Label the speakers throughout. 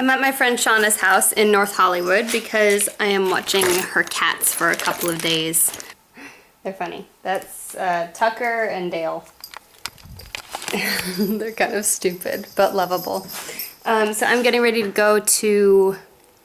Speaker 1: I'm at my friend Shauna's house in North Hollywood because I am watching her cats for a couple of days. They're funny. That's Tucker and Dale. They're kind of stupid, but lovable. So I'm getting ready to go to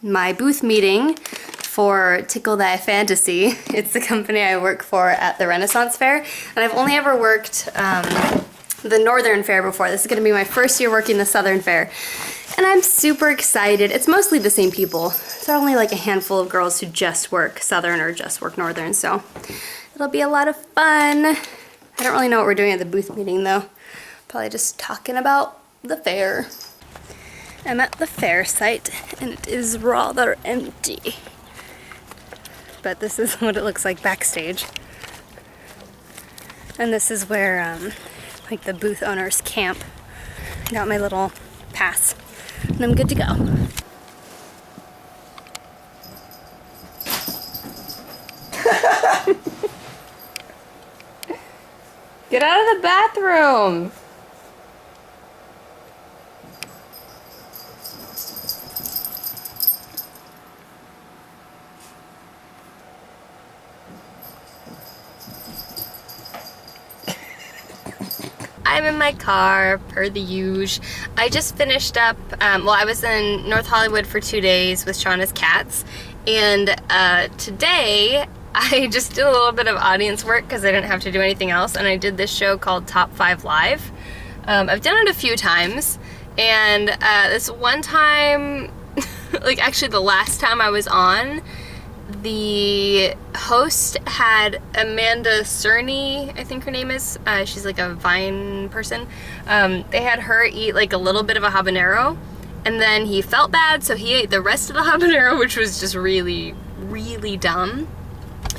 Speaker 1: my booth meeting for Tickle Thy Fantasy. It's the company I work for at the Renaissance Fair, and I've only ever worked the Northern Fair before. This is going to be my first year working the Southern Fair, and I'm super excited. It's mostly the same people. There are only like a handful of girls who just work Southern or just work Northern, so it'll be a lot of fun. I don't really know what we're doing at the booth meeting though. Probably just talking about the fair. I'm at the fair site and it is rather empty. But this is what it looks like backstage. And this is where like the booth owners camp. Got my little pass and I'm good to go. Get out of the bathroom! I'm in my car, per the usual. I just finished up, well, I was in North Hollywood for 2 days with Shauna's cats, and today I just did a little bit of audience work because I didn't have to do anything else, and I did this show called Top 5 Live. I've done it a few times, and this one time, like actually the last time I was on, the host had Amanda Cerny, I think her name is. She's like a Vine person. They had her eat like a little bit of a habanero, and then he felt bad, so he ate the rest of the habanero, which was just really, really dumb.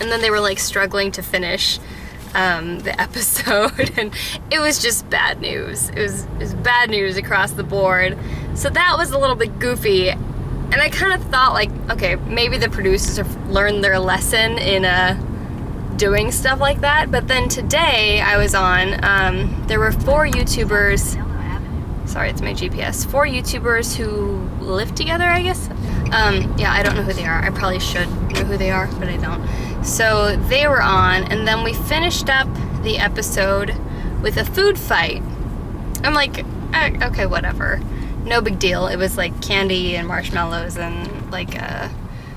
Speaker 1: And then they were like struggling to finish the episode, and it was just bad news. It was bad news across the board. So that was a little bit goofy. And I kind of thought like, okay, maybe the producers have learned their lesson in doing stuff like that. But then today I was on, there were 4 YouTubers, sorry, it's my GPS, 4 YouTubers who live together, I guess. Yeah, I don't know who they are. I probably should know who they are, but I don't. So they were on, and then we finished up the episode with a food fight. I'm like, okay, whatever. No big deal. It was like candy and marshmallows and like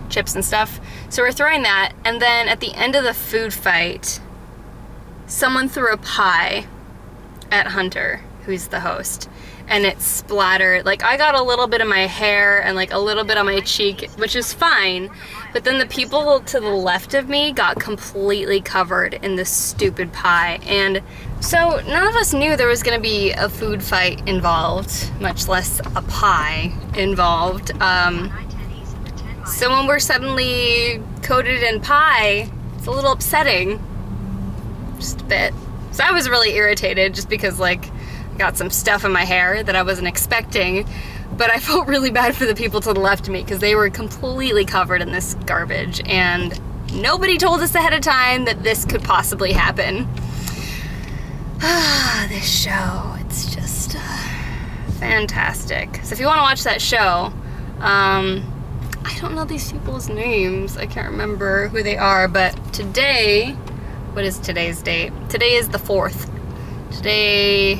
Speaker 1: chips and stuff. So we're throwing that, and then at the end of the food fight, someone threw a pie at Hunter, who's the host, and it splattered. Like I got a little bit of my hair and like a little bit on my cheek, which is fine, but then the people to the left of me got completely covered in this stupid pie. And so none of us knew there was going to be a food fight involved, much less a pie involved. So when we're suddenly coated in pie, it's a little upsetting, just a bit. So I was really irritated just because like I got some stuff in my hair that I wasn't expecting, but I felt really bad for the people to the left of me because they were completely covered in this garbage, and nobody told us ahead of time that this could possibly happen. This show, it's just fantastic. So if you want to watch that show, I don't know these people's names. I can't remember who they are, but today, what is today's date? Today is the 4th. Today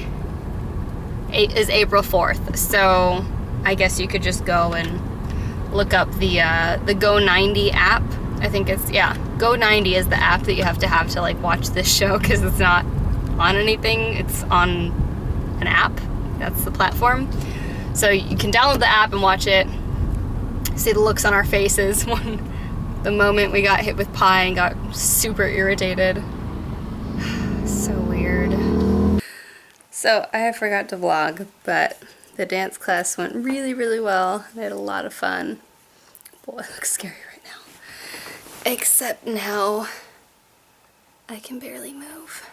Speaker 1: is April 4th, so I guess you could just go and look up the Go90 app. I think it's, yeah, Go90 is the app that you have to like watch this show, because it's not on anything, it's on an app. That's the platform. So you can download the app and watch it. See the looks on our faces the moment we got hit with pie and got super irritated. So weird. So I forgot to vlog, but the dance class went really, really well. I had a lot of fun. Boy, it looks scary right now. Except now I can barely move.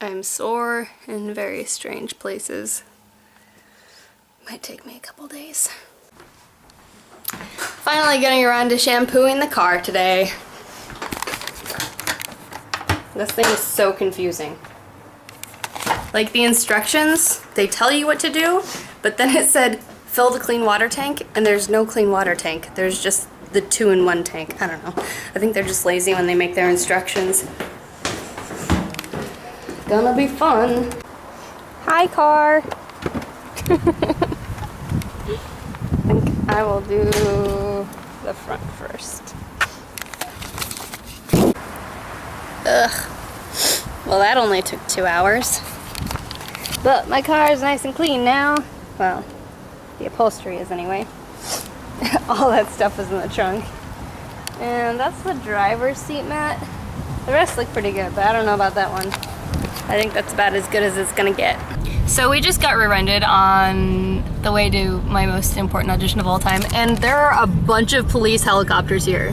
Speaker 1: I'm sore in very strange places. Might take me a couple days. Finally getting around to shampooing the car today. This thing is so confusing. Like the instructions, they tell you what to do, but then it said fill the clean water tank, and there's no clean water tank. There's just the 2-in-1 tank. I don't know. I think they're just lazy when they make their instructions. Gonna be fun. Hi, car. I think I will do the front first. Ugh. Well, that only took 2 hours. But my car is nice and clean now. Well, the upholstery is anyway. All that stuff is in the trunk. And that's the driver's seat mat. The rest look pretty good, but I don't know about that one. I think that's about as good as it's gonna get. So we just got rear-ended on the way to my most important audition of all time, and there are a bunch of police helicopters here.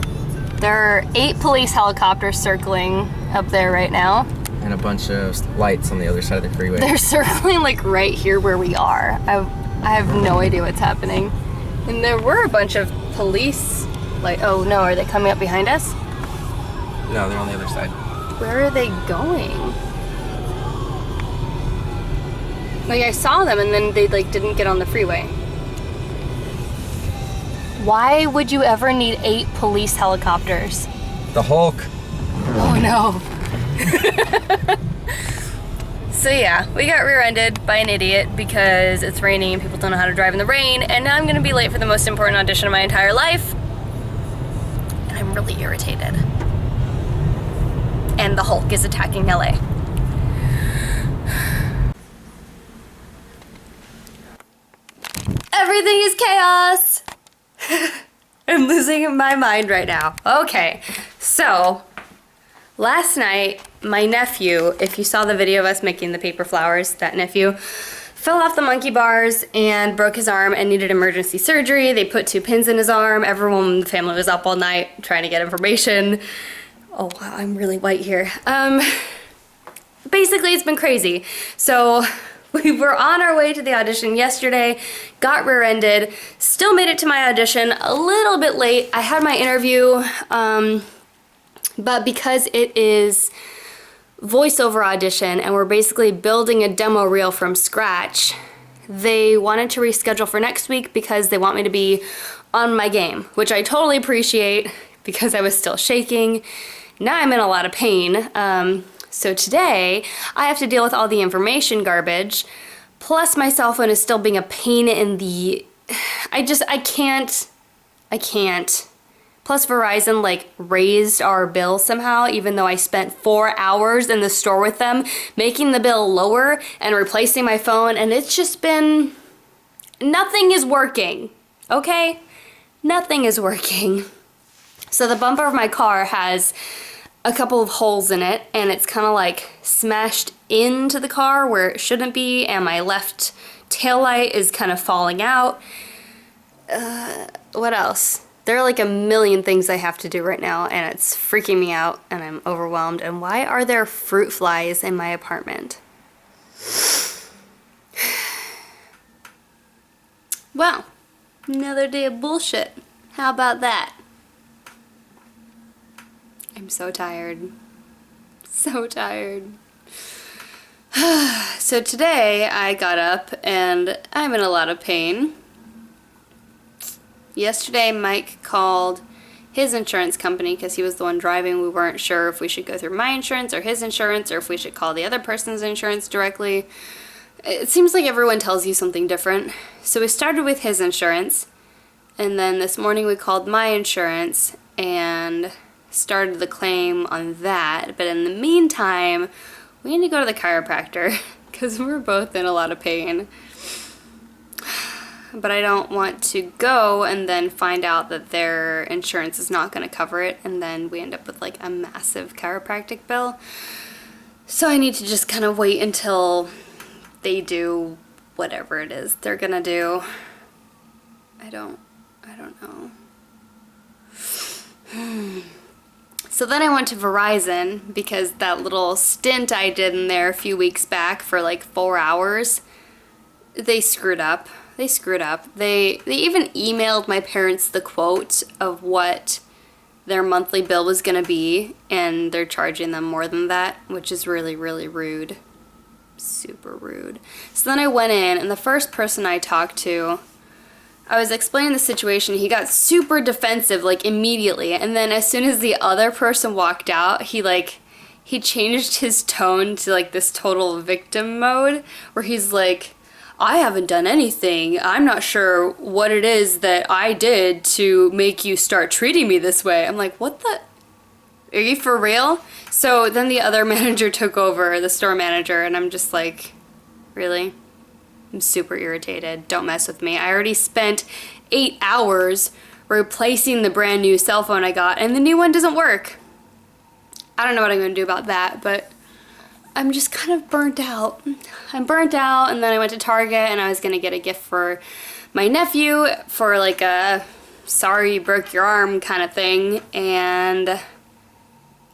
Speaker 1: There are 8 police helicopters circling up there right now.
Speaker 2: And a bunch of lights on the other side of the freeway.
Speaker 1: They're circling like right here where we are. I have no idea what's happening. And there were a bunch of police, like, oh no, are they coming up behind us?
Speaker 2: No, they're on the other side.
Speaker 1: Where are they going? Like, I saw them and then they like didn't get on the freeway. Why would you ever need 8 police helicopters?
Speaker 2: The Hulk.
Speaker 1: Oh no. So yeah, we got rear-ended by an idiot because it's raining and people don't know how to drive in the rain, and now I'm gonna be late for the most important audition of my entire life. And I'm really irritated. And the Hulk is attacking LA. Everything is chaos! I'm losing my mind right now. Okay, so last night, my nephew, if you saw the video of us making the paper flowers, that nephew fell off the monkey bars and broke his arm and needed emergency surgery. They put 2 pins in his arm. Everyone in the family was up all night trying to get information. Oh wow, I'm really white here. Basically, it's been crazy. So we were on our way to the audition yesterday, got rear-ended, still made it to my audition a little bit late. I had my interview, but because it is voiceover audition and we're basically building a demo reel from scratch, they wanted to reschedule for next week because they want me to be on my game, which I totally appreciate because I was still shaking. Now I'm in a lot of pain. So today I have to deal with all the information garbage, plus my cell phone is still being a pain in the... I can't. Plus Verizon like raised our bill somehow, even though I spent 4 hours in the store with them, making the bill lower and replacing my phone, and it's just been... Nothing is working, okay? Nothing is working. So the bumper of my car has a couple of holes in it, and it's kind of like smashed into the car where it shouldn't be, and my left taillight is kind of falling out. What else? There are like a million things I have to do right now, and it's freaking me out, and I'm overwhelmed. And why are there fruit flies in my apartment? Well, another day of bullshit. How about that? I'm so tired. So tired. So today I got up and I'm in a lot of pain. Yesterday Mike called his insurance company because he was the one driving. We weren't sure if we should go through my insurance or his insurance or if we should call the other person's insurance directly. It seems like everyone tells you something different. So we started with his insurance, and then this morning we called my insurance and started the claim on that. But in the meantime, we need to go to the chiropractor because we're both in a lot of pain. But I don't want to go and then find out that their insurance is not going to cover it, and then we end up with like a massive chiropractic bill. So I need to just kind of wait until they do whatever it is they're going to do. I don't know. So then I went to Verizon because that little stint I did in there a few weeks back for like 4 hours, they screwed up. They screwed up. They even emailed my parents the quote of what their monthly bill was going to be, and they're charging them more than that, which is really, really rude. Super rude. So then I went in, and the first person I talked to I was explaining the situation, he got super defensive, like, immediately, and then as soon as the other person walked out, he changed his tone to, like, this total victim mode, where he's like, I haven't done anything. I'm not sure what it is that I did to make you start treating me this way. I'm like, what the? Are you for real? So then the other manager took over, the store manager, and I'm just like, really? I'm super irritated. Don't mess with me. I already spent 8 hours replacing the brand new cell phone I got, and the new one doesn't work. I don't know what I'm going to do about that, but I'm just kind of burnt out. I'm burnt out, and then I went to Target, and I was going to get a gift for my nephew for like a sorry you broke your arm kind of thing, and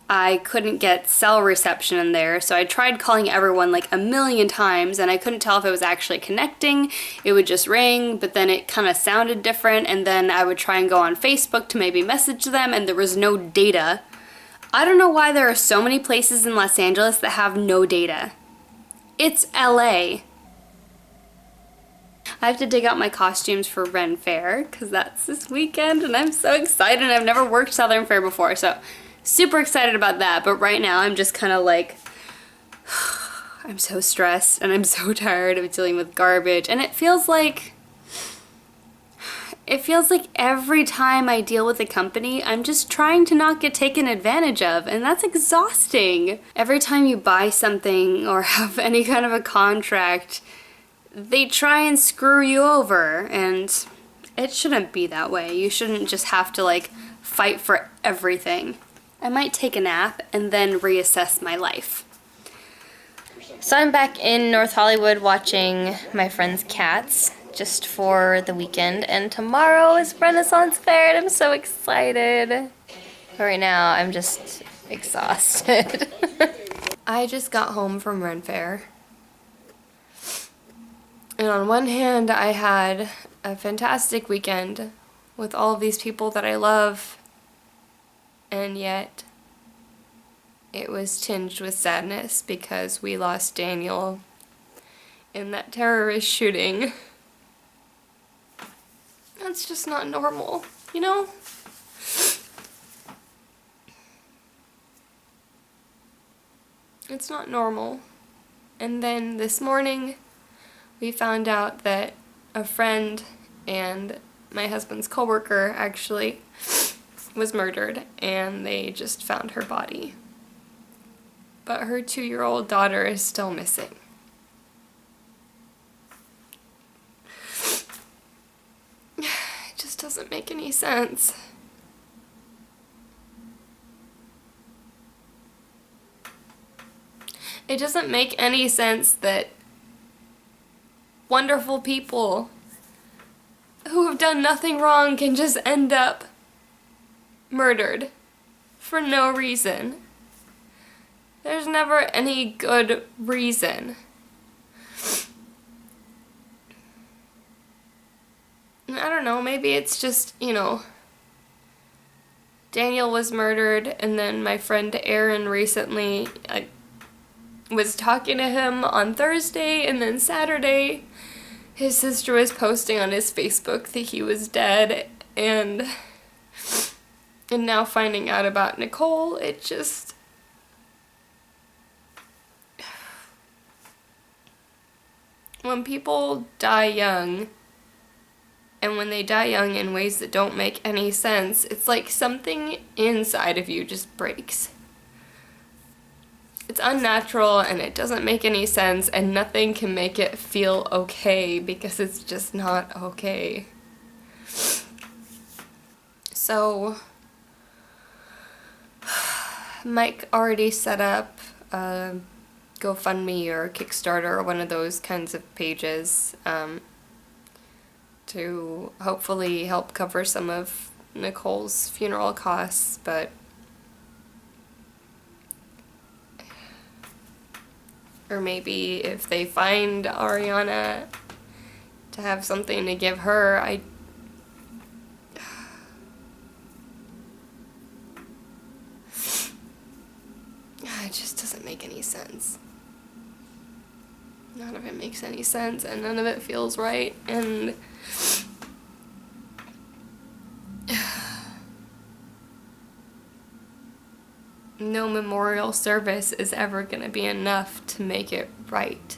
Speaker 1: I couldn't get cell reception in there, so I tried calling everyone like a million times, and I couldn't tell if it was actually connecting. It would just ring, but then it kind of sounded different, and then I would try and go on Facebook to maybe message them, and there was no data. I don't know why there are so many places in Los Angeles that have no data. It's LA. I have to dig out my costumes for Ren Fair, because that's this weekend, and I'm so excited. I've never worked Southern Fair before, so super excited about that, but right now I'm just kind of like, I'm so stressed and I'm so tired of dealing with garbage, and it feels like every time I deal with a company, I'm just trying to not get taken advantage of, and that's exhausting. Every time you buy something or have any kind of a contract, they try and screw you over, and it shouldn't be that way. You shouldn't just have to like fight for everything. I might take a nap and then reassess my life. So I'm back in North Hollywood watching my friend's cats just for the weekend, and tomorrow is Renaissance Fair and I'm so excited. But right now I'm just exhausted. I just got home from Ren Fair, and on one hand I had a fantastic weekend with all of these people that I love, and yet it was tinged with sadness because we lost Daniel in that terrorist shooting. That's just not normal, you know? It's not normal. And then this morning we found out that a friend and my husband's coworker actually was murdered, and they just found her body. But her 2-year-old daughter is still missing. It just doesn't make any sense. It doesn't make any sense that wonderful people who have done nothing wrong can just end up murdered for no reason. There's never any good reason. I don't know, maybe it's just, you know, Daniel was murdered, and then my friend Aaron recently, I was talking to him on Thursday, and then Saturday his sister was posting on his Facebook that he was dead, and now finding out about Nicole, it just... When people die young, and when they die young in ways that don't make any sense, it's like something inside of you just breaks. It's unnatural, and it doesn't make any sense, and nothing can make it feel okay, because it's just not okay. So Mike already set up a GoFundMe or Kickstarter or one of those kinds of pages to hopefully help cover some of Nicole's funeral costs, but or maybe if they find Ariana to have something to give her, it just doesn't make any sense. None of it makes any sense, and none of it feels right, and no memorial service is ever going to be enough to make it right.